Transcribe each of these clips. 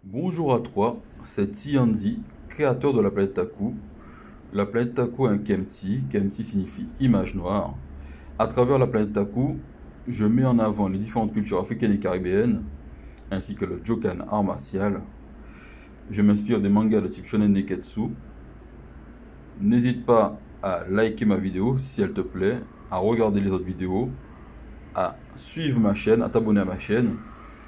Bonjour à toi, c'est Tianzi, créateur de la planète Taku. La planète Taku est un Kemti. Kemti signifie image noire. À travers la planète Taku, je mets en avant les différentes cultures africaines et caribéennes, ainsi que le Jokan art martial. Je m'inspire des mangas de type Shonen Neketsu. N'hésite pas à liker ma vidéo si elle te plaît, à regarder les autres vidéos, à suivre ma chaîne, à t'abonner à ma chaîne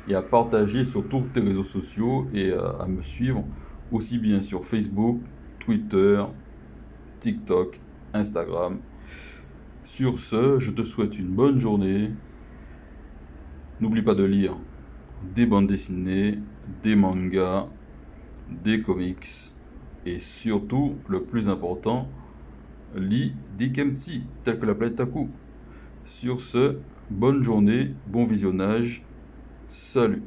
et à partager sur tous tes réseaux sociaux et à me suivre aussi bien sur Facebook, Twitter, TikTok, Instagram. Sur ce, je te souhaite une bonne journée. N'oublie pas de lire des bandes dessinées, des mangas, des comics et surtout, le plus important, lis des Kemti tels que la planète Taku. Sur ce, bonne journée, bon visionnage, salut.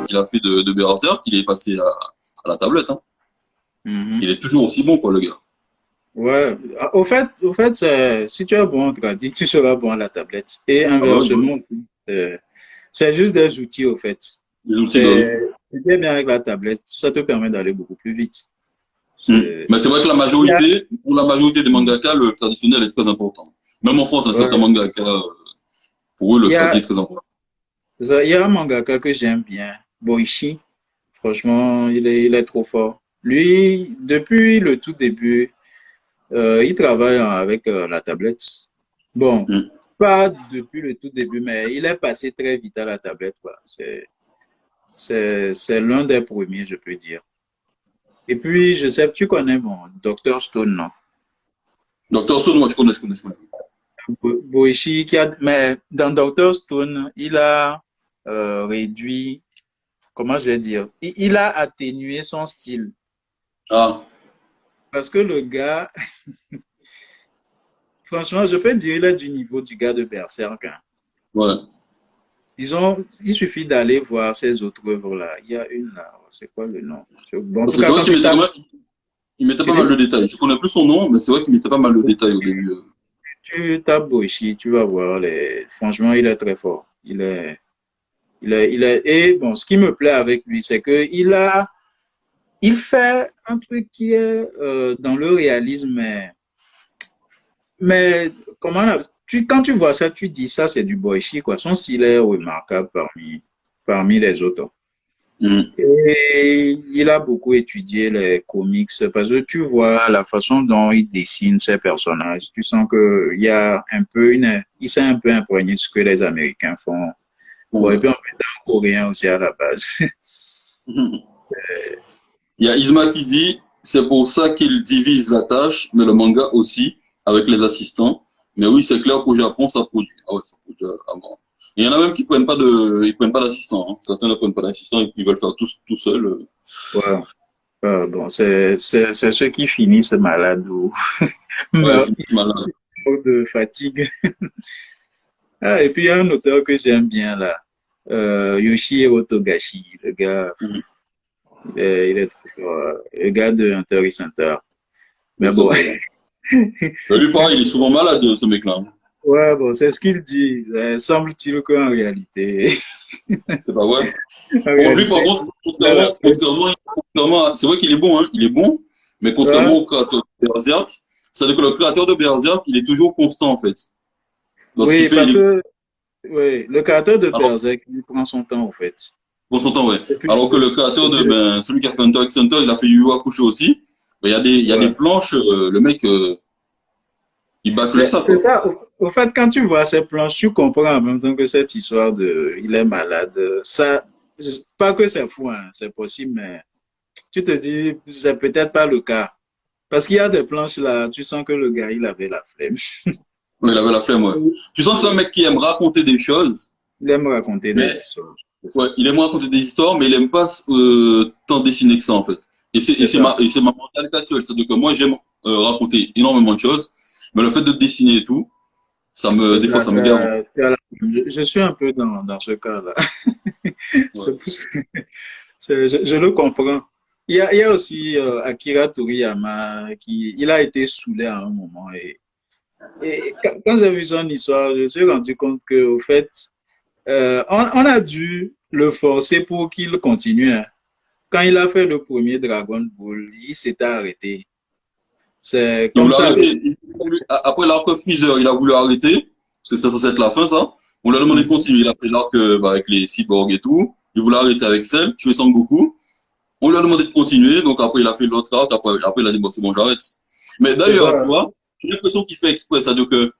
Il a fait de Berserk, il est passé à la tablette. Hein. Il est toujours aussi bon, quoi, le gars. Ouais, si tu es bon en tradi, tu seras bon à la tablette. Et Ah bah oui, bah oui. inversement, c'est juste des outils, au fait. Les outils, bah oui. C'est bien avec la tablette, ça te permet d'aller beaucoup plus vite. C'est- Mais c'est vrai que Il y a, pour la majorité des mangaka, le traditionnel est très important. Même en France, il y a certains ouais, mangaka, pour eux, le il y tradi est a, très important. il y a un mangaka que j'aime bien, Boichi. Franchement, il est trop fort. Lui, depuis le tout début, il travaille avec la tablette. Bon, Mm. pas depuis le tout début, mais il est passé très vite à la tablette, quoi. C'est l'un des premiers, je peux dire. Et puis, je sais, tu connais mon Dr Stone, non? Docteur Stone, moi, je connais. Boichi, mais dans Dr Stone, il a réduit, comment je vais dire, il a atténué son style. Ah, Parce que le gars, franchement, je peux dire, il est du niveau du gars de Berserk, hein. ouais. Disons, il suffit d'aller voir ces autres œuvres-là. Il y a une là, c'est quoi le nom? Bon, en Parce tout que cas, c'est vrai quand qu'il tu mettait quand tapes, même, il mettait tu pas mal dis, de détails. Je connais plus son nom, mais c'est vrai qu'il mettait pas mal de détails au début. tu tapes Boichi, tu vas voir, franchement, il est très fort. Et bon, ce qui me plaît avec lui, c'est que il fait un truc qui est dans le réalisme, mais comment quand tu vois ça, tu dis ça, c'est du Boichi, quoi. Son style est remarquable parmi les autres. Mm. Et il a beaucoup étudié les comics parce que tu vois la façon dont il dessine ses personnages. Tu sens que il y a un peu il s'est un peu imprégné de ce que les Américains font. Bon, et Ouais. puis on peut être un Coréen aussi à la base. Il y a Isma qui dit, c'est pour ça qu'il divise la tâche, mais le manga aussi, avec les assistants. Mais oui, c'est clair qu'au Japon, ça produit. Ah ouais, ça produit à mort. Il y en a même qui ils prennent pas d'assistant. Hein. Certains ne prennent pas d'assistant et qui veulent faire tout seuls. Ouais. Bon, c'est ceux qui finissent malades ou Ouais, ils meurent finissent malades. de fatigue. Ah, et puis il y a un auteur que j'aime bien là, Yoshihiro Togashi, le gars, Mhm. il est trop fort, le gars de Hunter x Hunter. Oui, Mais c'est bon, vrai. Mais lui, pareil, il est souvent malade, ce mec-là. ouais, bon, c'est ce qu'il dit. Semble-t-il qu'en réalité, C'est pas vrai. en Bon, lui, par réalité, contre, il a la flemme. c'est vrai qu'il est bon, hein, il est bon, mais contrairement Ouais, au créateur de Berserk, c'est-à-dire que le créateur de Berserk, il est toujours constant, en fait. Lorsqu'il oui, fait, parce que oui, le caractère de alors, Berserk, il prend son temps, en fait. pour son temps, ouais. Et puis, Alors que le créateur celui qui a fait Hunter x Hunter, il a fait Yu Yu Hakusho aussi, ben, il y a des ouais. planches, le mec, il bâclait ça, C'est quoi. ça. Au fait, quand tu vois ces planches, tu comprends en même temps que cette histoire de il est malade, ça, pas que c'est fou, hein, c'est possible, mais tu te dis, c'est peut-être pas le cas. Parce qu'il y a des planches là, tu sens que le gars, il avait la flemme. Ouais, il avait la flemme, ouais. Tu sens que c'est un mec qui aime raconter des choses, Il aime raconter des mais histoires. Ouais, il aime raconter des histoires, mais il aime pas tant dessiner que ça, en fait. C'est ça. Et c'est ma mentalité actuelle. C'est-à-dire que moi, j'aime raconter énormément de choses, mais le fait de dessiner et tout, C'est des fois, ça, ça me gave. je suis un peu dans ce cas-là. Ouais. C'est pour ça- je le comprends. Il y a aussi Akira Toriyama il a été saoulé à un moment. Et quand j'ai vu son histoire, je me suis rendu compte que, au fait, on a dû le forcer pour qu'il continue, hein. Quand il a fait le premier Dragon Ball, il s'était arrêté. C'est Il comme voulait ça avec. arrêter. Après l'arc Freezer, il a voulu arrêter, parce que c'était censé être la fin, ça. On lui a demandé de Mhm. continuer. Il a fait l'arc bah, avec les cyborgs et tout. Il voulait arrêter avec Cell, tuer Sangoku. On lui a demandé de continuer, donc après il a fait l'autre arc, après il a dit bon c'est bon j'arrête. Mais C'est d'ailleurs, tu ça. vois, j'ai l'impression qu'il fait exprès, c'est-à-dire que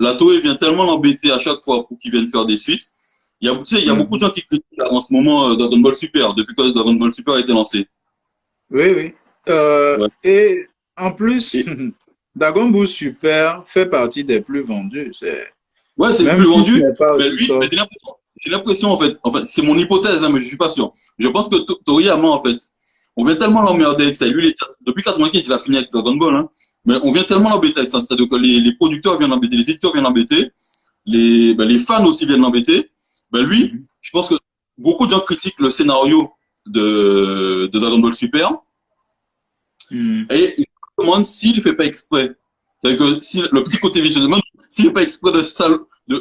la Toei vient tellement l'embêter à chaque fois pour qu'il vienne faire des suites. Tu sais, il y a beaucoup de Mhm. gens qui critiquent en ce moment Dragon Ball Super, depuis que Dragon Ball Super a été lancé. Oui, oui. Ouais. Et en plus, Et, Dragon Ball Super fait partie des plus vendus. ouais, c'est le Même plus si ce vendu, n'est pas mais aussi lui, mais top. j'ai l'impression en fait, c'est mon hypothèse, hein, mais je suis pas sûr. Je pense que Toriyama, en fait, on vient tellement l'emmerder avec ça. Lui, depuis 95, il a fini avec Dragon Ball, hein, mais on vient tellement l'embêter avec ça. C'est-à-dire que les producteurs viennent l'embêter, les éditeurs viennent l'embêter, les fans aussi viennent l'embêter. Ben lui, Mhm. je pense que beaucoup de gens critiquent le scénario de Dragon Ball Super, Mhm. et je me demande s'il ne fait pas exprès. C'est-à-dire que si le petit côté vicieux, je me demande s'il ne fait pas exprès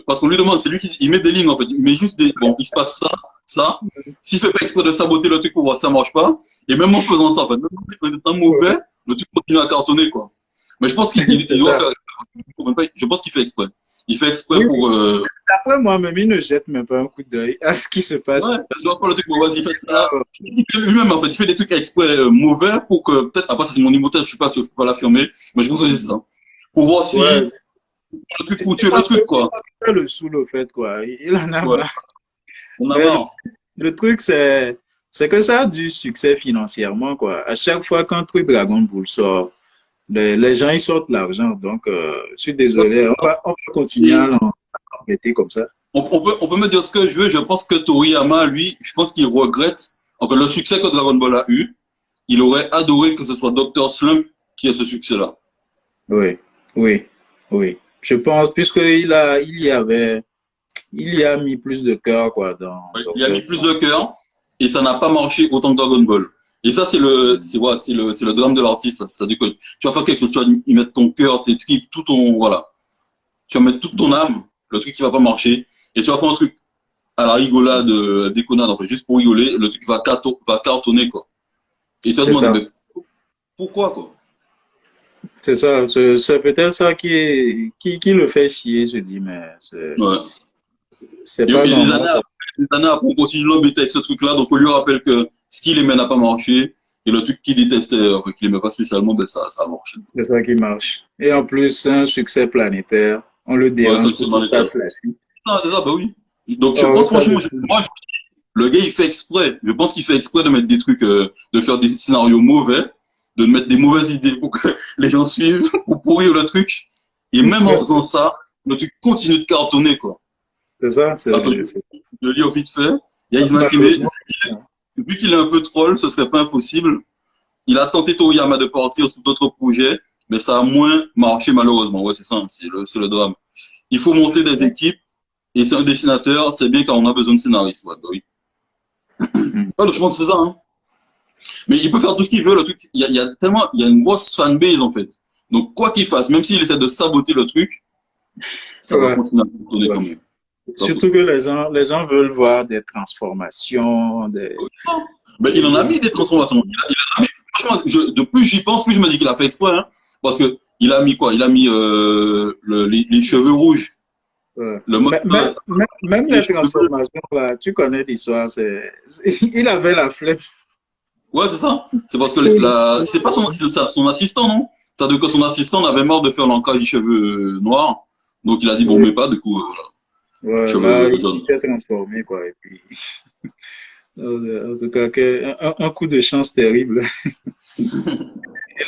parce qu'on lui demande, c'est lui qui il met des lignes en fait, il met juste des, bon, il se passe ça, ça. S'il ne fait pas exprès de saboter le truc pour voir si ça marche pas, et même en faisant ça, en fait, même en étant mauvais, le truc continue à cartonner quoi. Mais je pense il C'est doit ça. faire exprès. Je pense qu'il fait exprès. Il fait exprès Oui, pour après moi-même, il ne jette même pas un coup d'œil à ce qui se ouais, passe. parce que le truc, bon, vas-y, fais ça. Lui-même, en fait, il fait des trucs exprès mauvais pour que, peut-être, après, c'est mon hypothèse, je suis pas sûr, je peux pas l'affirmer, mais je pense que c'est ça. Pour voir si Ouais. le truc, pour C'est tuer le un peu truc, quoi. le saoul au fait, quoi. Il en a Ouais, marre. on a Mais marre. le truc, c'est que ça a du succès financièrement, quoi. À chaque fois qu'un truc Dragon Ball sort, les gens, ils sortent l'argent. Donc, je suis désolé. On va continuer à Et l'embêter comme ça. on peut me dire ce que je veux, je pense que Toriyama, lui, je pense qu'il regrette, enfin, le succès que Dragon Ball a eu, il aurait adoré que ce soit Dr. Slump qui ait ce succès-là. Oui, oui, oui. Je pense, il y a mis plus de cœur, quoi, dans Ouais, il a Docteur mis plus de cœur et ça n'a pas marché autant que Dragon Ball. Et ça, c'est le drame de l'artiste. Ça dit que tu vas faire quelque chose, tu vas y mettre ton cœur, tes tripes, tout ton, voilà. Tu vas mettre toute ton âme, le truc qui va pas marcher, et tu vas faire un truc à la rigolade, déconnade, en fait, juste pour rigoler, le truc va cartonner, quoi. Et tu vas te C'est demander, ça. mais pourquoi, quoi? C'est ça. C'est peut-être ça qui le fait chier, je dis, mais Ouais. c'est pas Et normal, quoi. des années après, on continue de l'embêter avec ce truc-là, donc on lui rappelle que ce qu'il aimait n'a pas marché, et le truc qu'il détestait, enfin, qu'il aimait pas spécialement, ben ça a marché. C'est ça qui marche. Et en plus, un succès planétaire, on le Ouais, ça, dérange c'est pour dans qu'il les cas. fasse la suite. Ah, c'est ça, bah oui. Donc je Oh, pense ça, franchement, le gars il fait exprès. Je pense qu'il fait exprès de mettre des trucs, de faire des scénarios mauvais, de mettre des mauvaises idées pour que les gens suivent, pour pourrir le truc. Et même en faisant ça, le truc continue de cartonner, quoi. c'est ça, Attends, c'est- je le lis au vite fait. Il y a Isma qui met, malheureusement. vu qu'il est un peu troll, ce serait pas impossible. Il a tenté Toriyama de partir sur d'autres projets, mais ça a moins marché malheureusement. Ouais, c'est ça, c'est le drame. Il faut monter des équipes, et c'est un dessinateur, c'est bien quand on a besoin de scénaristes. Ouais, bah oui. Hmm. Ouais, je pense que c'est ça, hein. Mais il peut faire tout ce qu'il veut, le truc. Il y a tellement, il y a une grosse fanbase, en fait. Donc, quoi qu'il fasse, même s'il essaie de saboter le truc, ça va Ouais, continuer à tourner ouais. comme même. Surtout que les gens veulent voir des transformations, Mais il en a des- mis des transformations. Il en a mis, franchement, de plus j'y pense, plus je me dis qu'il a fait exprès, hein. Parce que, il a mis quoi? Il a mis, les cheveux rouges. ouais. Le mode, Même les les cheveux bleus. transformations, là, tu connais l'histoire, il avait la flemme. Ouais, c'est ça. C'est parce que Oui. c'est pas son assistant, non? C'est-à-dire que son assistant en avait marre de faire l'ancrage des cheveux noirs. Donc, il a dit, bon, mais pas, du coup, voilà. Ouais, là, Cheveux il jaunes. s'est transformé, quoi. Et puis, en tout cas, un coup de chance terrible. Et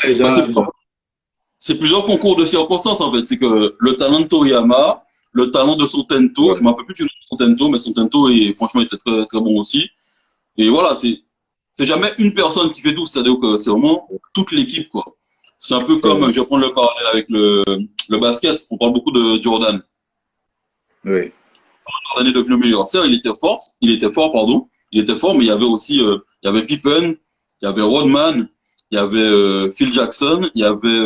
les Bah, gens, c'est plusieurs concours de circonstances, en fait. C'est que le talent de Toriyama, le talent de son Tento. Ouais. Je ne me rappelle plus du nom de son Tento, mais son Tento franchement était très, très bon aussi. Et voilà, c'est jamais une personne qui fait tout, c'est-à-dire que c'est vraiment toute l'équipe, quoi. C'est un peu C'est comme, vrai. je vais prendre le parallèle avec le basket. On parle beaucoup de Jordan. Oui. Jordan est devenu meilleur. Certes, il était fort, mais il y avait aussi, il y avait Pippen, il y avait Rodman, il y avait Phil Jackson, il y avait,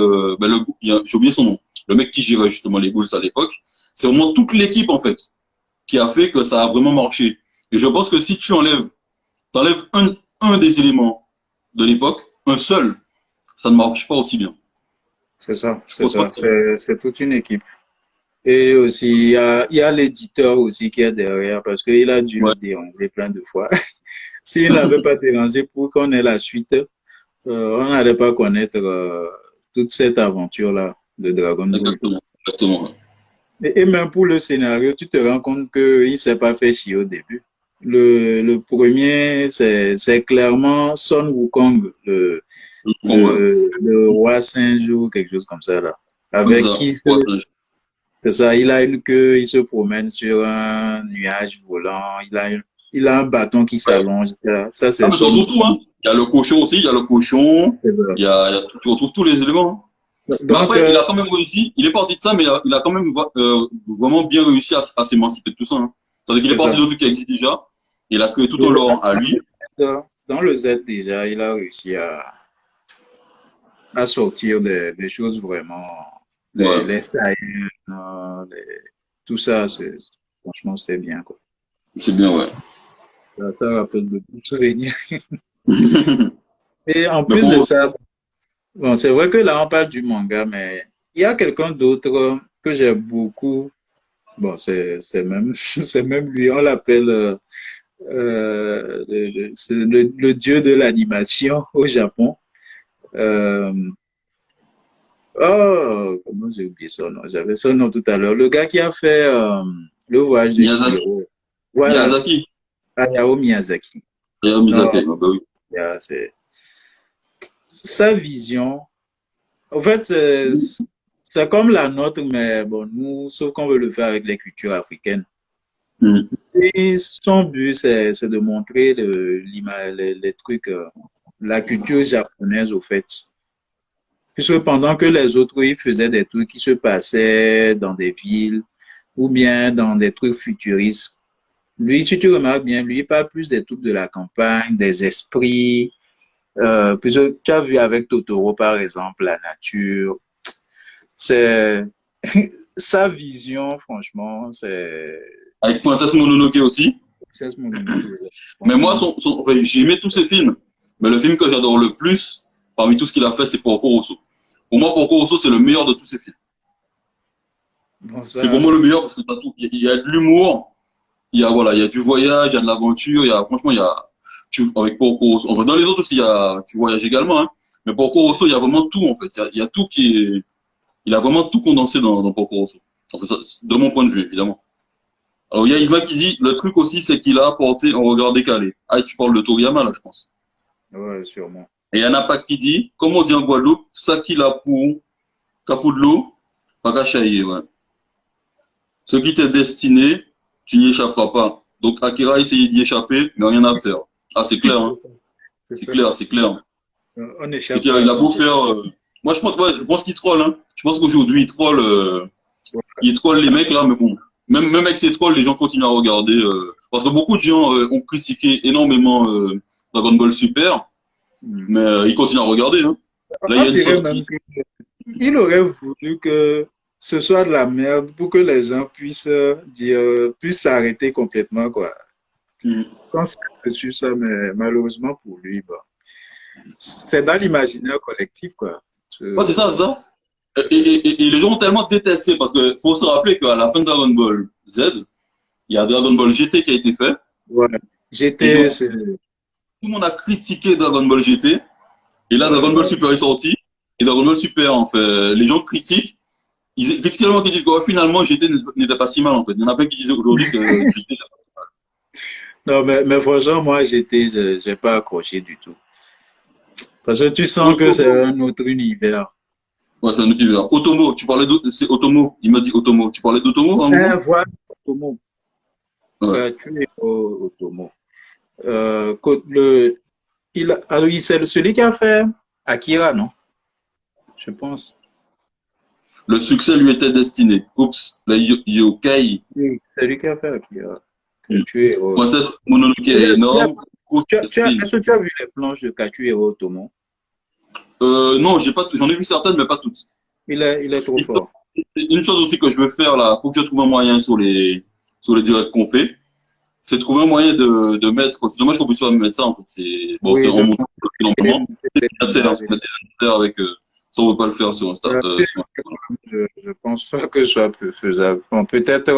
j'ai oublié son nom, le mec qui gérait justement les Bulls à l'époque. C'est vraiment toute l'équipe en fait qui a fait que ça a vraiment marché. Et je pense que si tu t'enlèves un des éléments de l'époque, un seul, ça ne marche pas aussi bien. C'est ça, Je c'est pense pas ça. que C'est toute une équipe. Et aussi, il y a l'éditeur aussi qui est derrière parce qu'il a dû ouais, le déranger plein de fois. S'il n'avait pas dérangé pour qu'on ait la suite, on n'allait pas connaître toute cette aventure-là de Dragon Ball. exactement, exactement. Ouais. Et même pour le scénario, tu te rends compte qu'il ne s'est pas fait chier au début. Le premier, c'est clairement Son Wukong, Ouais. le roi singe ou quelque chose comme ça, là. C'est Avec ça. qui Ouais, c'est ça, il a une queue, il se promène sur un nuage volant, il a un bâton qui ouais. s'allonge. Ça Ah, c'est mais c'est son. surtout, hein. Il y a le cochon aussi, il y a le cochon, C'est ça. tu retrouves tous les éléments. Hein. Mais Donc, après, il a quand même réussi, il est parti de ça, mais il a quand même vraiment bien réussi à s'émanciper de tout ça. Hein. C'est-à-dire qu'il est c'est parti ça. de tout qui existe déjà, il a que tout Et en l'or à lui. dans le Z déjà, il a réussi à sortir des choses vraiment, Ouais, les styles, tout ça, franchement, c'est bien, quoi. c'est bien, ouais. Ça rappelle de bons souvenirs. Et en Mais plus de bon, ça, bon, c'est vrai que là, on parle du manga, mais il y a quelqu'un d'autre que j'ai beaucoup. Bon, c'est même, c'est même lui, on l'appelle c'est le dieu de l'animation au Japon. Euh, oh, comment j'ai oublié son nom? J'avais son nom tout à l'heure. Le gars qui a fait le voyage de Miyazaki, Chihiro. Voilà, Miyazaki, Hayao Miyazaki. Hayao Non, Miyazaki, bah oui. c'est sa vision. En fait, c'est comme la nôtre, mais bon, nous, sauf qu'on veut le faire avec les cultures africaines. Mm. Et son but, c'est de montrer les trucs, la culture japonaise, au fait. Puisque pendant que les autres, ils faisaient des trucs qui se passaient dans des villes ou bien dans des trucs futuristes. Lui, si tu remarques bien, lui, il parle plus des trucs de la campagne, des esprits. Puisque tu as vu avec Totoro, par exemple, la nature. C'est sa vision, franchement, Avec Princesse Mononoke aussi. c'est ce Mononoke. Mais moi, Franchement, enfin, j'ai aimé tous ses films. Mais le film que j'adore le plus, parmi tout ce qu'il a fait, c'est Porco Rosso. Pour moi, Porco Rosso, c'est le meilleur de tous ses films. bon, C'est ça, vraiment le meilleur parce que t'as tout. Il y a de l'humour, voilà, il y a du voyage, il y a de l'aventure, franchement, avec Porco Rosso. Enfin, dans les autres aussi, tu voyages également, hein. Mais Porco Rosso, il y a vraiment tout, en fait. Il y a tout il a vraiment tout condensé dans Porco Rosso. Enfin, ça, de mon point de vue, évidemment. Alors, il y a Isma qui dit, le truc aussi, c'est qu'il a apporté un regard décalé. Ah, tu parles de Toriyama, là, je pense. ouais, sûrement. Et il y en a pas qui dit, comme on dit en Guadeloupe, ça qu'il a pour capou de l'eau, pas cachaillé, ouais. Ce qui t'est destiné, tu n'y échapperas pas. Donc Akira a essayé d'y échapper, mais rien à faire. Ah, c'est clair, hein. C'est C'est ça. clair, c'est clair. On C'est n'échappe clair, pas il à a son beau but. faire. Moi, je pense, ouais, je pense qu'il troll, hein. Je pense qu'aujourd'hui, il troll les mecs là, mais bon. Même avec ces trolls, les gens continuent à regarder. Parce que beaucoup de gens ont critiqué énormément Dragon Ball Super, Hmm. mais ils continuent à regarder, hein. Là, il y On a une dirait même sortie. qu'il aurait voulu que ce soit de la merde pour que les gens puissent dire, puissent s'arrêter complètement, quoi. Mm. Quand c'est sur ça, mais malheureusement pour lui, bah, c'est dans l'imaginaire collectif, quoi. Ouais, c'est ça, c'est ça. Et les gens ont tellement détesté parce que faut se rappeler qu'à la fin de Dragon Ball Z, il y a Dragon Ball GT qui a été fait. Ouais. Les J'étais, gens, tout le monde a critiqué Dragon Ball GT. Et là, Dragon Ball ouais. Super est sorti. Et Dragon Ball Super, en fait, les gens critiquent. Ils critiquent tellement qu'ils disent que finalement GT n'était pas si mal, en fait. Il y en a plein qui disaient aujourd'hui que GT. Non, mais franchement, moi, j'ai pas accroché du tout. Parce que tu sens que c'est un autre univers. Ouais, c'est un autre univers. Otomo, tu parlais d'autre, c'est Otomo. Il m'a dit Otomo. Tu parlais d'Otomo à un moment? Voilà, Otomo. Ouais. Katsuhiro Otomo. Le, ah oui, c'est celui qui a fait Akira, non? Je pense. Le succès lui était destiné. Oups, la yokai. Oui, c'est lui qui a fait Akira. Hmm. Katsuhiro. Princesse Mononoke est énorme. Course Speed. Est-ce que tu as vu les planches de Katsuhiro Otomo? Non, j'ai pas, j'en ai vu certaines, mais pas toutes. Il est trop fort. Une chose aussi que je veux faire là, faut que je trouve un moyen sur les directs qu'on fait, c'est trouver un moyen de mettre. C'est dommage qu'on puisse pas mettre ça en fait. C'est bon, c'est Oui, en de montant normalement. C'est assez, hein, images. mettre des inserts avec. Ça on veut pas le faire sur Insta. Sur Je pense pas que ce soit peu faisable. Bon, peut-être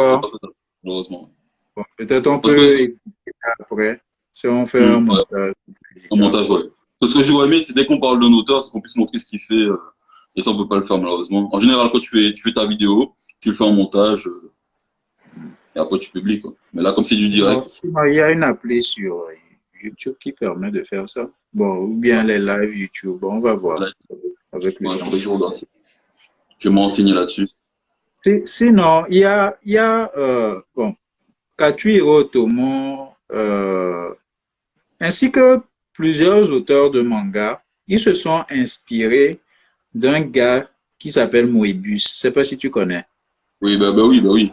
malheureusement. bon, peut-être on Parce peut que écouter après si on fait un ouais, montage. en montage, ouais. Parce que j'aurais aimé, c'est dès qu'on parle d'un auteur, c'est qu'on puisse montrer ce qu'il fait. Et ça on peut pas le faire malheureusement. En général, quand tu fais ta vidéo, tu le fais en montage. Et après tu publies quoi. Mais là, comme c'est du Non, direct, sinon, il y a une appli sur YouTube qui permet de faire ça. Bon, ou bien les lives YouTube. Bon, on va voir là, avec le ouais, temps. faudrait que je regarde. Je vais m'enseigner là-dessus. Sinon, il y a bon, Katsuhiro Otomo, ainsi que plusieurs auteurs de manga, ils se sont inspirés d'un gars qui s'appelle Moebius. Je sais pas si tu connais. Oui, bah oui, bah oui.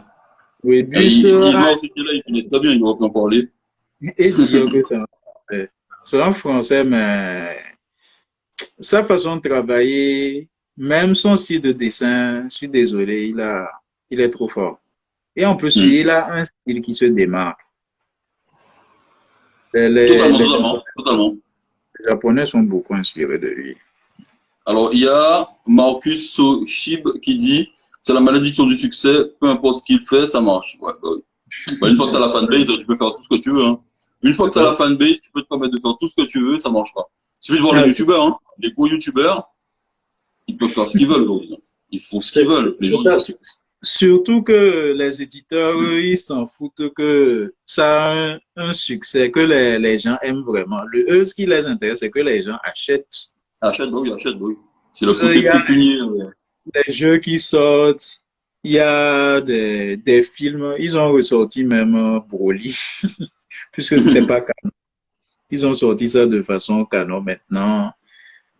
Et Moebius Isma aussi qui est là, il connaît très bien, il va en parler. et dire que c'est un français. C'est un français, mais sa façon de travailler, même son style de dessin, je suis désolé, il est trop fort. Et en plus, Hmm. il a un style qui se démarque. Les, les- Totalement, les totalement, totalement. Japonais sont beaucoup inspirés de lui. Alors, il y a Marcus Soshib qui dit, c'est la malédiction du succès, peu importe ce qu'il fait, ça marche. Ouais, bah oui. Bah, une fois que tu as la fanbase, tu peux faire tout ce que tu veux. Hein. Une fois C'est que tu as ça. la fanbase, tu peux te permettre de faire tout ce que tu veux, ça marchera. Il suffit de voir les Ah, youtubeurs, hein. Les gros youtubeurs, ils peuvent faire ce qu'ils veulent aujourd'hui. Hein. Ils font ce qu'ils veulent. Les gens, c'est ça. Surtout que les éditeurs, eux, ils s'en foutent que ça a un succès, que les gens aiment vraiment. Eux, ce qui les intéresse, c'est que les gens achètent. achète, bah oui, achète, bah oui. C'est le Il côté y a pécunier. des jeux qui sortent, il y a des films. Ils ont ressorti même Broly, puisque c'était pas canon. Ils ont sorti ça de façon canon maintenant.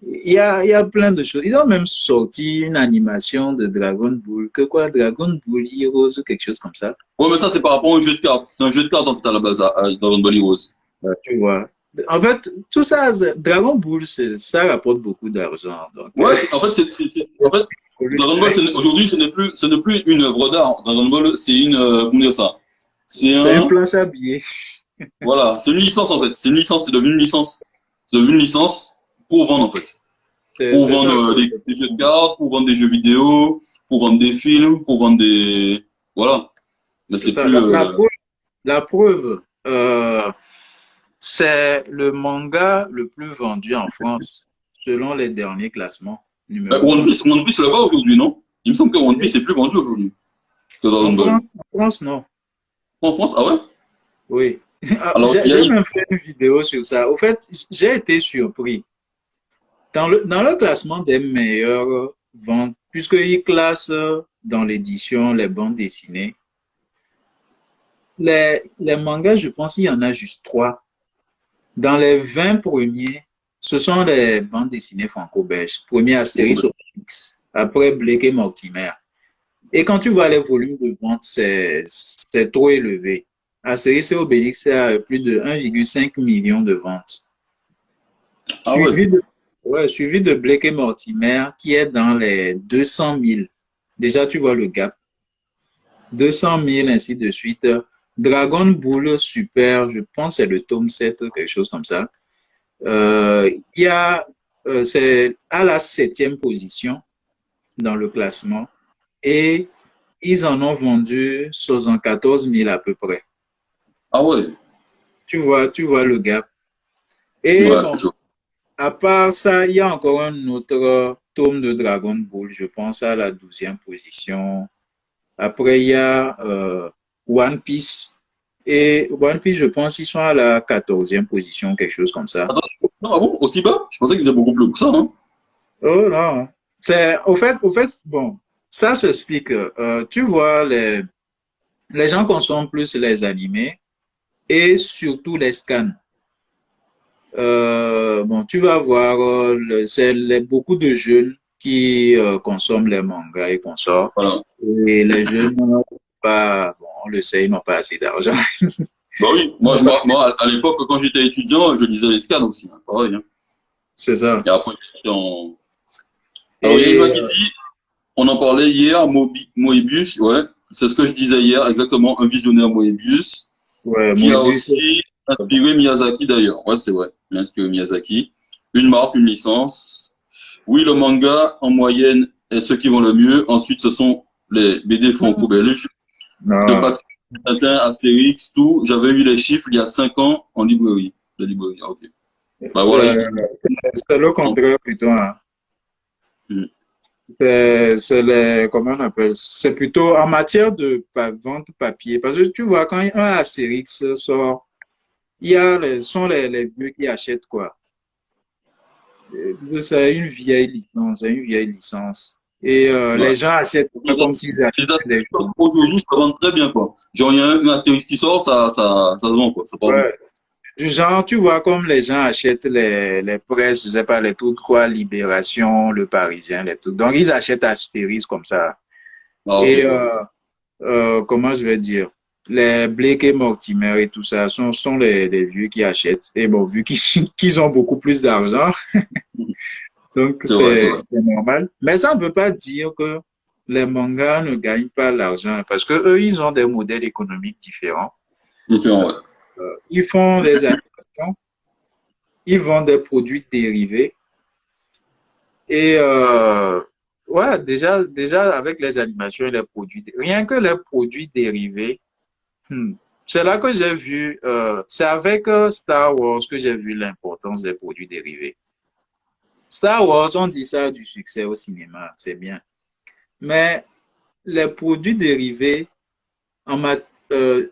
Il y a plein de choses. Ils ont même sorti une animation de Dragon Ball. Que quoi, Dragon Ball Heroes ou quelque chose comme ça. Ouais, mais ça, c'est par rapport au jeu de cartes. C'est un jeu de cartes, en fait, à la base, à Dragon Ball Heroes. Tu vois. En fait, tout ça, Dragon Ball, ça rapporte beaucoup d'argent. Donc, Ouais, en fait, en fait, Dragon Ball, aujourd'hui, ce n'est plus une œuvre d'art. Dragon Ball, c'est une, comment dire ça? C'est c'est un un, planche à billets. voilà, c'est une licence, en fait. C'est une licence, c'est devenu une licence. C'est devenu une licence pour vendre, en fait. Pour C'est ça. vendre des jeux de cartes, pour vendre des jeux vidéo, pour vendre des films, pour vendre des, voilà. Mais C'est c'est ça. plus, La preuve, c'est le manga le plus vendu en France, selon les derniers classements, numéro un. One Piece là-bas aujourd'hui, non? Il me semble que One Piece est plus vendu aujourd'hui que Dragon Ball. En France, non. En France, ah ouais? Oui. Alors, J'ai même fait une vidéo sur ça. Au fait, j'ai été surpris. Dans le classement des meilleures ventes, puisqu'ils classent dans l'édition les bandes dessinées, les mangas, je pense qu'il y en a juste 3. Dans les 20 premiers, ce sont les bandes dessinées franco-belges. Premier Astérix Obélix, après Blake et Mortimer. Et quand tu vois les volumes de vente, c'est trop élevé. Astérix et Obélix, c'est à plus de 1,5 million de ventes. ah ouais. Suivi de Blake et Mortimer, qui est dans les 200 000. Déjà, tu vois le gap. 200 000, ainsi de suite. Dragon Ball Super, je pense que c'est le tome 7, quelque chose comme ça. Il y a, c'est à la 7e position dans le classement et ils en ont vendu 74 000 à peu près. Ah ouais. Tu vois le gap. Et Ouais, bon, à part ça, il y a encore un autre tome de Dragon Ball, je pense à la 12e position. Après, il y a One Piece. Et One Piece, je pense qu'ils sont à la 14e position, quelque chose comme ça. Attends, non, ah bon, aussi bas? Je pensais qu'ils étaient beaucoup plus haut que ça, hein. Oh non, au fait, bon, ça s'explique. Tu vois, les gens consomment plus les animés et surtout les scans. Bon, tu vas voir, beaucoup de jeunes qui consomment les mangas et consorts. Voilà. Et les jeunes, pas, bon, on le sait, ils n'ont pas assez d'argent. Bah oui, Ils n'ont pas assez- moi, à l'époque, quand j'étais étudiant, je lisais les scans aussi, hein, pareil, hein. C'est ça. Et après, dans... Alors, il y a Isma Et qui dit, on en parlait hier, Moebius, ouais, c'est ce que je disais hier, exactement, un visionnaire Moebius, ouais, qui a Moebius, aussi inspiré Miyazaki d'ailleurs. Ouais, c'est vrai, il a inspiré Miyazaki. Une marque, une licence. Oui, le manga, en moyenne, est ceux qui vont le mieux. Ensuite, ce sont les BD franco-belges. De non, Patrick Tintin, Astérix, tout. J'avais eu les chiffres il y a 5 ans en librairie. De librairie, ah, ok. Bah voilà, euh, c'est le contraire plutôt, hein. mm. C'est comment on appelle? C'est plutôt en matière de vente papier. Parce que tu vois, quand un Astérix sort, il y a sont les vieux qui achètent quoi. C'est une vieille licence, c'est une vieille licence. Et Ouais. les gens achètent comme s'ils Les achetaient des Astérix, choses. aujourd'hui, ça vend très bien, quoi. Genre, il y a un Astérix qui sort, ça se vend, quoi. Ça part Ouais. vite. Du genre, tu vois, comme les gens achètent les presses, je sais pas, les trucs quoi, Libération, Le Parisien, les trucs. Donc, ils achètent Astérix comme ça. Ah, ok. Et comment je vais dire, les Blake et Mortimer et tout ça sont les vieux qui achètent. Et bon, vu qu'ils ont beaucoup plus d'argent, donc C'est vrai. c'est normal. Mais ça ne veut pas dire que les mangas ne gagnent pas l'argent parce que eux, ils ont des modèles économiques différents. Différent, ouais. Ils font des animations, ils vendent des produits dérivés. Et ouais, déjà avec les animations et les produits, rien que les produits dérivés. Hmm. C'est là que j'ai vu, c'est avec Star Wars que j'ai vu l'importance des produits dérivés. Star Wars, on dit ça a du succès au cinéma, c'est bien. Mais les produits dérivés en mat- euh,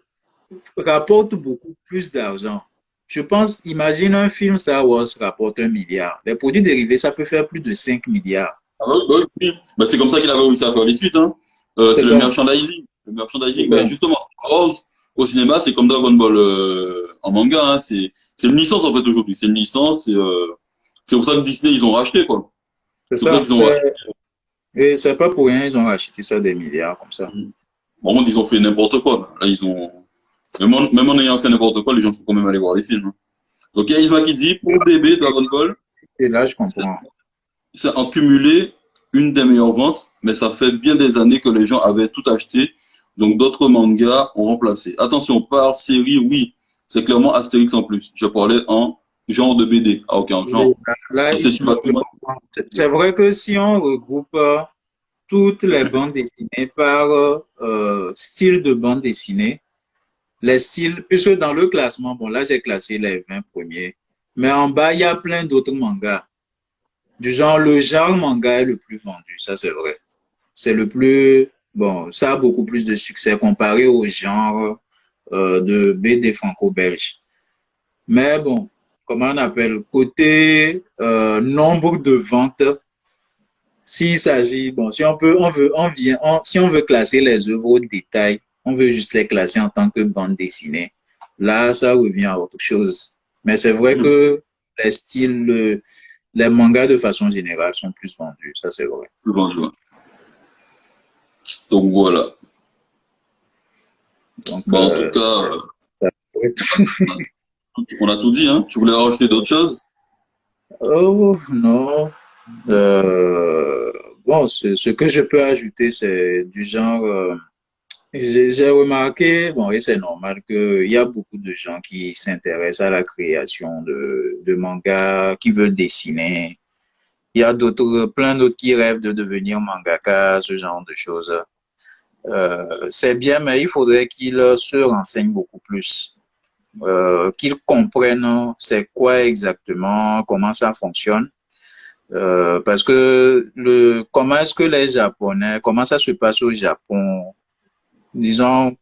rapportent beaucoup plus d'argent. Je pense, imagine un film Star Wars rapporte 1 milliard. Les produits dérivés, ça peut faire plus de 5 milliards. Ah bah oui, oui. Bah, c'est comme ça qu'il avait réussi à faire les suites, hein. C'est C'est le ça. merchandising. Le C'est merchandising, ben ça. justement, Star Wars, au cinéma, c'est comme Dragon Ball en manga, hein. C'est une licence en fait aujourd'hui. C'est une licence. C'est pour ça que Disney, ils ont racheté, quoi. C'est C'est pour ça ça. qu'ils ont racheté. Et c'est pas pour rien, ils ont acheté ça des milliards comme ça. Par contre, ils ont fait n'importe quoi. Là, ils ont. Même en ayant fait n'importe quoi, les gens sont quand même allés voir les films, hein. Donc, il y a Isma qui dit, pour DB, Dragon Ball, Et là, je comprends. c'est en cumulé une des meilleures ventes, mais ça fait bien des années que les gens avaient tout acheté. Donc d'autres mangas ont remplacé. Attention, par série, oui, c'est clairement Astérix en plus. Je parlais en genre de BD. Ah, ok, en Oui, genre. là, Ça, c'est ici, je comprends. C'est vrai que si on regroupe toutes les bandes dessinées par style de bande dessinée, les styles, puisque dans le classement, bon, là, j'ai classé les 20 premiers, mais en bas, il y a plein d'autres mangas. Du genre, le genre manga est le plus vendu, ça c'est vrai. C'est le plus, bon, ça a beaucoup plus de succès comparé au genre de BD franco-belge. Mais bon, comment on appelle, côté nombre de ventes, s'il s'agit, bon, si on peut, on veut, on vient, si on veut classer les œuvres au détail, on veut juste les classer en tant que bande dessinée. Là, ça revient à autre chose. Mais c'est vrai que les styles, les mangas de façon générale sont plus vendus, ça c'est vrai. Donc voilà. Donc, Bon, en tout cas, ça pourrait être- on a tout dit, hein. Tu voulais rajouter d'autres choses? oh non. Euh, bon, ce que je peux ajouter, c'est du genre, j'ai remarqué, bon, et c'est normal qu'il y a beaucoup de gens qui s'intéressent à la création de mangas, qui veulent dessiner. Il y a d'autres, plein d'autres qui rêvent de devenir mangaka, ce genre de choses. C'est bien, mais il faudrait qu'ils se renseignent beaucoup plus, qu'ils comprennent c'est quoi exactement, comment ça fonctionne. Parce que comment est-ce que les Japonais, comment ça se passe au Japon? Disons,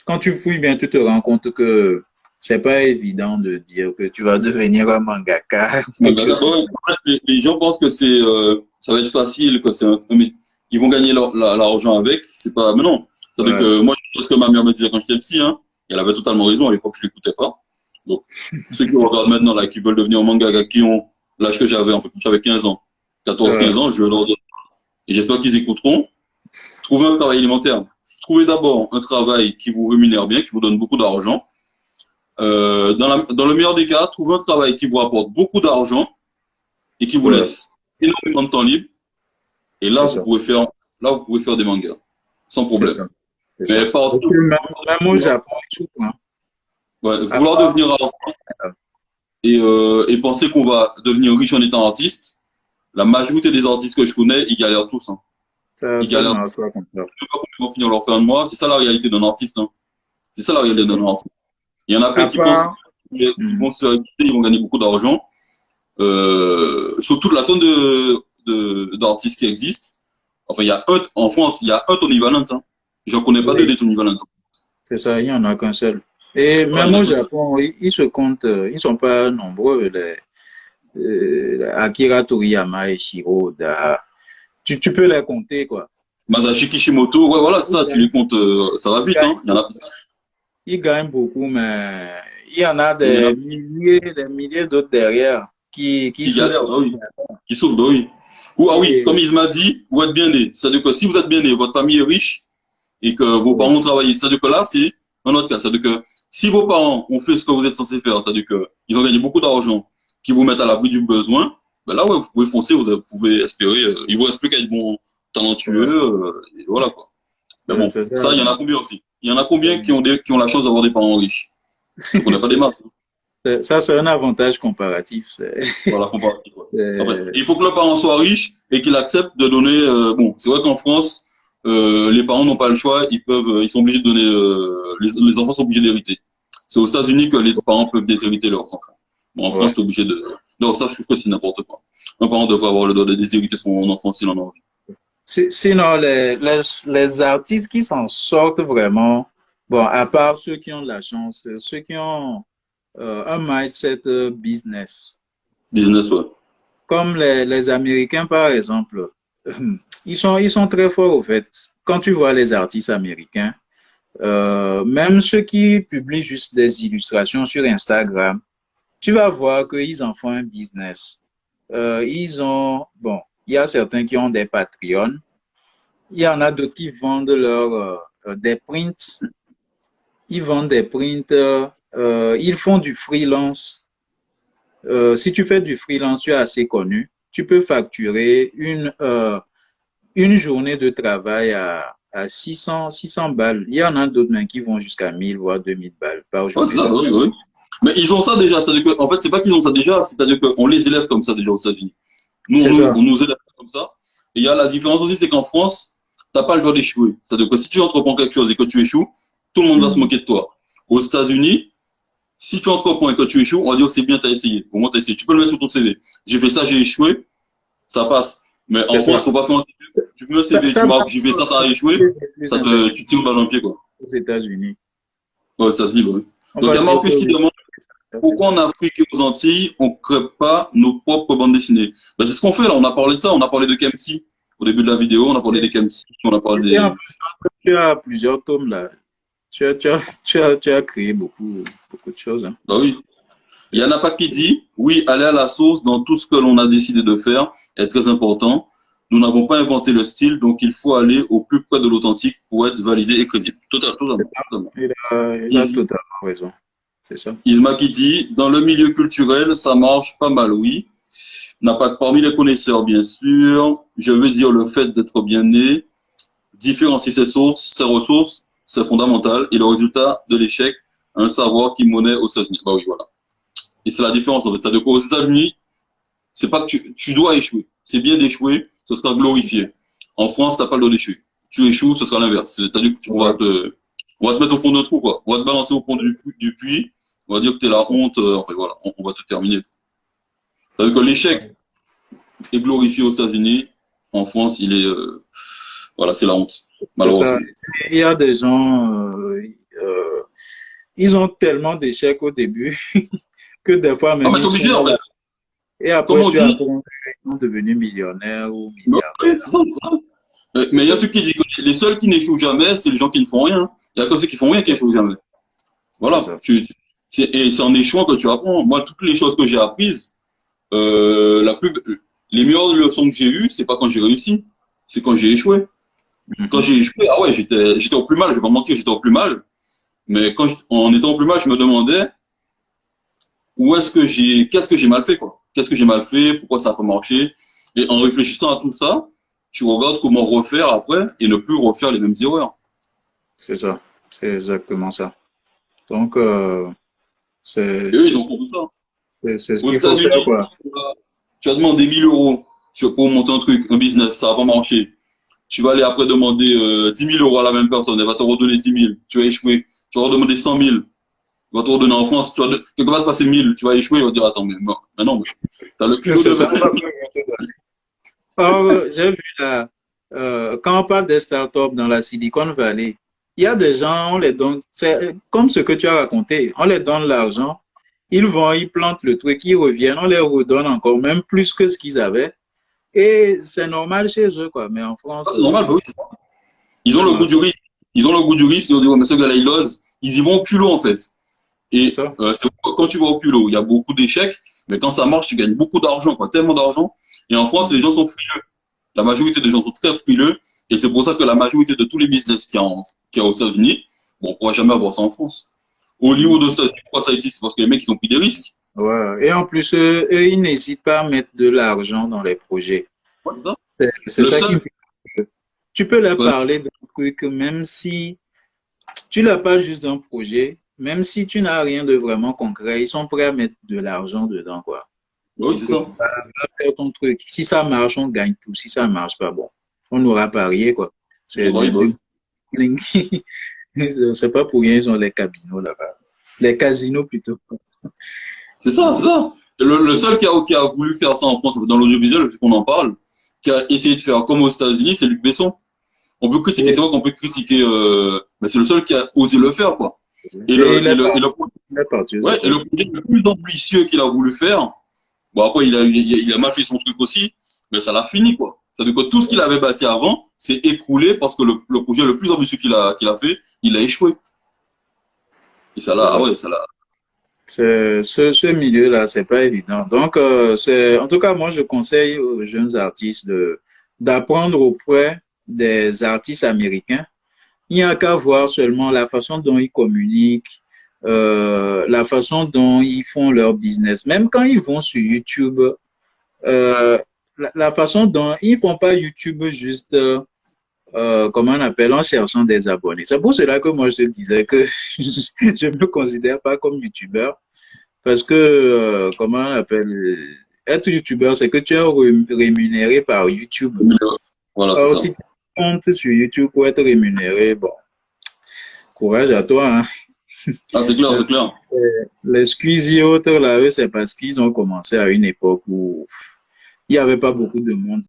quand tu fouilles bien, tu te rends compte que c'est pas évident de dire que tu vas devenir un mangaka ou Mais quelque ben, chose comme ouais, en fait, les gens pensent que ça va être facile, que mais ils vont gagner l'argent avec. C'est pas, mais non. ça. C'est-à-dire Ouais, que moi, je sais ce que ma mère me disait quand j'étais petit, hein. Et elle avait totalement raison. À l'époque, je l'écoutais pas. Donc, ceux qui regardent maintenant, là, qui veulent devenir mangaka, qui ont l'âge que j'avais, en fait, quand j'avais 15 ans, 14, ouais, 15 ans, je leur dis, et j'espère qu'ils écouteront, trouvez un travail alimentaire. Trouvez d'abord un travail qui vous rémunère bien, qui vous donne beaucoup d'argent. Dans le meilleur des cas, trouvez un travail qui vous apporte beaucoup d'argent et qui vous ouais, laisse énormément de temps libre. Et c'est ça, là, vous pouvez faire des mangas sans c'est problème. ça, c'est ça. Mais partir, Parce que même au Japon et tout, hein, ouais, à vouloir part devenir artiste et penser qu'on va devenir riche en étant artiste, la majorité des artistes que je connais, ils galèrent tous. Hein. ça, Ils ça ne galèrent marche pas comme ça. tous. Pas comment ils vont finir leur fin de mois. C'est ça la réalité d'un artiste. Hein. C'est ça la C'est réalité ça. d'un artiste. Il y en a plein À qui pensent part, qu'ils hmm, vont se faire écouter, ils vont gagner beaucoup d'argent. Sur toute la tonne d'artistes qui existent. Enfin, en France, il y a un Tony Valent. Hein. J'en connais pas deux oui, des Tony Valent. c'est ça, il n'y en a qu'un seul. Et Voilà, il même y en a au que Japon, ils se comptent, ils sont pas nombreux, Akira Toriyama et Shiro Oda. Tu peux les compter, quoi. Masashi Kishimoto, ouais, voilà, Ils ça, tu les gagnent, comptes, ça va ils vite, gagnent hein. Il y en a, ils gagnent beaucoup, mais il y en a mais il y en a des milliers d'autres derrière qui qui galèrent, souffrent. bah oui, qui souffrent, bah oui. Ou, ah oui, comme Et, il m'a dit, vous êtes bien né. C'est-à-dire que si vous êtes bien né, votre famille est riche et que vos oui, parents ont travaillé, c'est-à-dire que là, c'est un autre cas. C'est-à-dire que si vos parents ont fait ce que vous êtes censé faire, c'est-à-dire que ils ont gagné beaucoup d'argent, qui vous mettent à l'abri du besoin, ben là, ouais, vous pouvez foncer, vous pouvez espérer, ils vous expliquent être bons, ouais, talentueux, et voilà, quoi. Mais bon, c'est ça. ça, il y en a combien aussi? Il y en a combien qui ont la chance d'avoir des parents riches? Je connais pas des masses. Hein. Ça, c'est un avantage comparatif. Voilà, comparatif. Ouais. Après, C'est- il faut que le parent soit riche et qu'il accepte de donner. Bon, c'est vrai qu'en France, les parents n'ont pas le choix. Ils sont obligés de donner. Les enfants sont obligés d'hériter. C'est aux États-Unis que les parents peuvent déshériter leurs enfants. Bon, en France, ouais. t'es obligé de. Donc ça, je trouve que c'est n'importe quoi. Un parent devrait avoir le droit de déshériter son enfant s'il en a envie. Sinon, les artistes qui s'en sortent vraiment, bon, à part ceux qui ont de la chance, ceux qui ont un mindset business, Business, ouais. comme les Américains, par exemple, ils sont très forts au fait. Quand tu vois les artistes américains, même ceux qui publient juste des illustrations sur Instagram, tu vas voir qu'ils en font un business. Bon, il y a certains qui ont des Patreons. Il y en a d'autres qui vendent des prints. Ils vendent des prints. Ils font du freelance. Si tu fais du freelance, tu es assez connu. Tu peux facturer une journée de travail à 600 balles. Il y en a d'autres même qui vont jusqu'à 1000 voire 2000 balles par Ouais, c'est journée ça, de bah oui, travail. bah oui. Mais ils ont ça déjà. C'est-à-dire que, en fait, c'est pas qu'ils ont ça déjà, c'est-à-dire qu'on les élève comme ça déjà aux États-Unis. C'est ça. On nous élève comme ça. Et il y a la différence aussi, c'est qu'en France, t'as pas le droit d'échouer. C'est-à-dire que si tu entreprends quelque chose et que tu échoues, tout le monde va se Mhm. moquer de toi. Aux États-Unis, si tu entreprends et que tu échoues, on va dire c'est bien, t'as essayé. Au moins t'as essayé. Tu peux le mettre sur ton CV. J'ai fait ça, j'ai échoué, ça passe. Mais C'est en France, ça. faut pas faire un CV. Tu mets un CV, tu Ça marques, marche j'ai fait ça, ça a échoué, plus tu tires une balle dans le pied, quoi. aux États-Unis. Ouais, aux États-Unis, bah oui. On Donc il va y a dire que Marcus qui oui, demande ça fait pourquoi ça. en Afrique et aux Antilles, on ne crée pas nos propres bandes dessinées? Ben, c'est ce qu'on fait là, on a parlé de ça, on a parlé de Kempsey au début de la vidéo, on a parlé des Kempsey, on a Et parlé en des... plus, tu as plusieurs tomes là. Tu as créé beaucoup de choses, hein. Ben oui. Il y en a pas qui dit, oui, aller à la source dans tout ce que l'on a décidé de faire est très important. Nous n'avons pas inventé le style, donc il faut aller au plus près de l'authentique pour être validé et crédible. Totalement, totalement. Il a Is- totalement raison. C'est ça. Isma qui dit, dans le milieu culturel, ça marche pas mal, oui. N'a pas parmi les connaisseurs, bien sûr. Je veux dire le fait d'être bien né, différencier ses ressources, c'est fondamental. Et le résultat de l'échec, un savoir qui monnaie aux États-Unis. Bah oui, voilà. Et c'est la différence en fait. C'est-à-dire qu'aux États-Unis, c'est pas que tu dois échouer. C'est bien d'échouer, ce sera glorifié. En France, t'as pas le droit d'échouer. Tu échoues, ce sera l'inverse. C'est-à-dire que Ouais. on va te mettre au fond d'un trou, quoi. On va te balancer au fond du puits. On va dire que t'es la honte. Enfin voilà, on va te terminer. C'est-à-dire que l'échec est glorifié aux États-Unis. En France, voilà, c'est la honte, C'est ça. malheureusement. Il y a des gens, ils ont tellement d'échecs au début que des fois Ah, même mais t'es ils obligé, sont en là. fait. Et Comme après, on tu dit, apprends qu'ils sont devenus millionnaires ou bah, ouais, milliardaires. c'est ça. Ouais. Mais il y a un truc qui dit que les seuls qui n'échouent jamais, c'est les gens qui ne font rien. Il y a que ceux qui font rien qui échouent jamais. C'est Voilà. ça. Et c'est en échouant que tu apprends. Moi, toutes les choses que j'ai apprises, la plus, les meilleures leçons que j'ai eues, c'est pas quand j'ai réussi, c'est quand j'ai échoué. Quand Mhm. j'ai échoué, ah ouais, j'étais au plus mal, je vais pas mentir, j'étais au plus mal. Mais en étant au plus mal, je me demandais qu'est-ce que j'ai mal fait, quoi. Qu'est-ce que j'ai mal fait, pourquoi ça a pas marché. Et en réfléchissant à tout ça, tu regardes comment refaire après et ne plus refaire les mêmes erreurs. C'est ça. C'est exactement ça. Donc, c'est Et eux, ils c'est- ont fait tout ça. c'est ce Aux qu'il faut faire, États-Unis, quoi. tu as demandé 1000 euros pour monter un truc, un business, ça va pas marcher. Tu vas aller après demander 10 000 euros à la même personne, elle va te redonner 10 000, tu vas échouer. Tu vas redemander 100 000, il va te redonner en France, quelque part se passer 1000, tu vas échouer, il va te dire attends, mais non, t'as le culot C'est de... ça. On va plus rien te donner. Or, j'ai vu là, quand on parle des startups dans la Silicon Valley, il y a des gens, on les donne, c'est comme ce que tu as raconté, on les donne l'argent, ils vont, ils plantent le truc, ils reviennent, on les redonne encore, même plus que ce qu'ils avaient. Et c'est normal chez eux, quoi. Mais en Ah, France, c'est normal, bah oui. Ils ont le goût non, du risque. Ils ont le goût du risque, ils ont dit ouais, mais ce gars-là, il ose. Ils y vont au culot en fait. c'est Et ça. c'est pourquoi quand tu vas au culot, il y a beaucoup d'échecs, mais quand ça marche, tu gagnes beaucoup d'argent, quoi, tellement d'argent. Et en France, les gens sont frileux. La majorité des gens sont très frileux, et c'est pour ça que la majorité de tous les business qu'il y a aux États-Unis, bon, on pourra jamais avoir ça en France. Hollywood aux États-Unis, pourquoi ça existe? Parce que les mecs, ils ont pris des risques. Ouais. Et en plus, eux, ils n'hésitent pas à mettre de l'argent dans les projets. Ouais, c'est ça. C'est Le ça qui seul, me plaît. Tu peux leur ouais, parler d'un truc, même si tu leur parles juste d'un projet, même si tu n'as rien de vraiment concret, ils sont prêts à mettre de l'argent dedans, quoi. oui, Donc, c'est ça. va faire ton truc. Si ça marche, on gagne tout. Si ça marche pas, bon, on aura parié, quoi. Ah, C'est bah oui, bah du oui. bling. C'est pas pour rien, ils ont les cabinets là-bas. Les casinos plutôt. C'est ça, c'est ça. Le seul qui a voulu faire ça en France, dans l'audiovisuel, depuis qu'on en parle, qui a essayé de faire comme aux États-Unis, c'est Luc Besson. On peut critiquer, Et, c'est vrai qu'on peut critiquer, mais c'est le seul qui a osé le faire, quoi. Et et le, et le, et le, il est parti aux ouais, et le États-Unis. projet le plus ambitieux qu'il a voulu faire, bon après il a mal fait son truc aussi, mais ça l'a fini, quoi. Ça veut dire que tout ce qu'il avait bâti avant s'est écroulé parce que le projet le plus ambitieux qu'il a fait, il a échoué. Et ça C'est l'a, ah ça. ouais, ça l'a. Ce milieu-là, c'est pas évident. Donc, en tout cas, moi, je conseille aux jeunes artistes d'apprendre auprès des artistes américains. Il n'y a qu'à voir seulement la façon dont ils communiquent, la façon dont ils font leur business. Même quand ils vont sur YouTube, euh, la façon dont ils font pas YouTube juste, comment on appelle, en cherchant des abonnés. C'est pour cela que moi, je disais que je me considère pas comme YouTubeur. Parce que, comment on appelle, être youtubeur, c'est que tu es rémunéré par YouTube. Voilà, c'est Alors, ça. si tu comptes sur YouTube pour être rémunéré, bon, courage à toi, Ah, c'est clair, hein. c'est clair. Les Squeezie et autres, là, eux, c'est parce qu'ils ont commencé à une époque où il n'y avait pas beaucoup de monde